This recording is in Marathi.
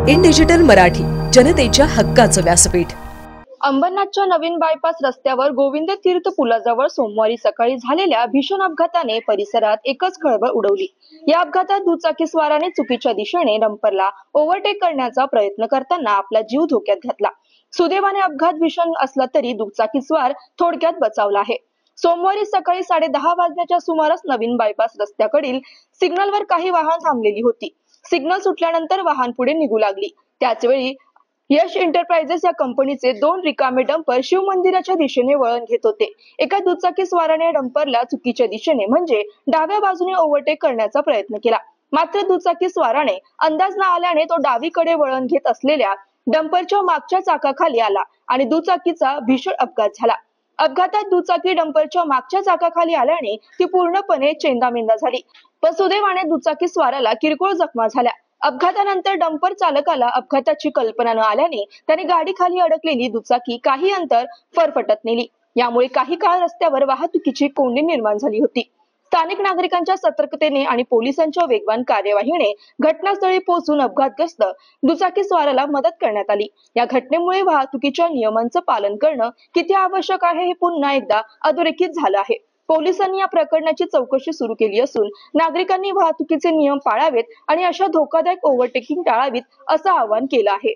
इन डिजिटल मराठी, जनतेच्या हक्काचं व्यासपीठ। अंबरनाथच्या नवीन बायपास रस्त्यावर गोविंद तीर्थ पुलाजवळ सोमवारी सकाळी झालेल्या भीषण अपघाताने परिसरात एकच खळबळ उडवली। या अपघातात दुचाकीस्वाराने चुकीच्या दिशेने डंपरला ओव्हरटेक करण्याचा प्रयत्न करताना आपला जीव धोक्यात घातला। सुदैवाने अपघात भीषण असला तरी दुचाकीस्वार थोडक्यात बचावला आहे। सोमवारी सकाळी 10:30 वाजण्याच्या सुमारास नवीन बायपास रस्त्याकडील सिग्नलवर काही वाहन थांबलेली होती। सिग्नल सुटल्यानंतर वाहन पुढे निघू लागली। त्याचवेळी यश एंटरप्राइजेस या कंपनीचे 2 रिकामे डंपर शिव मंदिराच्या दिशेने वळण घेत होते। एका दुचाकीस्वाराने डंपरला चुकीच्या दिशेने म्हणजे डाव्या बाजूने ओव्हरटेक करण्याचा प्रयत्न केला। मात्र दुचाकीस्वाराने अंदाज न आल्याने तो डावीकडे वळण घेत असलेल्या डंपरच्या मागच्या चाकाखाली आला आणि दुचाकीचा भीषण अपघात झाला। अपघातात दुचाकी डंपरच्या मागच्या चाकाखाली आल्याने ती पूर्णपणे चेंदामेंदा झाली, पण सुदैवाने दुचाकीस्वाराला किरकोळ जखमा झाल्या। अपघातानंतर डंपर चालकाला अपघाताची कल्पना न आल्याने त्याने गाडी खाली अडकलेली दुचाकी काही अंतर फरफटत नेली। यामुळे काही काळ रस्त्यावर वाहतुकीची कोंडी निर्माण झाली होती। स्थानिक नागरिकांच्या सतर्कतेने आणि पोलिसांच्या वेगवान कार्यवाहीने घटनास्थळी पोहोचून अपघातग्रस्त दुचाकीस्वाराला मदत करण्यात आली। या घटनेमुळे वाहतुकीच्या नियमांचं पालन करणं किती आवश्यक आहे हे पुन्हा एकदा अधोरेखित झालं आहे। पोलिसांनी या प्रकरणाची चौकशी सुरू केली असून नागरिकांनी वाहतुकीचे नियम पाळावेत आणि अशा धोकादायक ओव्हरटेकिंग टाळावीत असं आवाहन केलं आहे।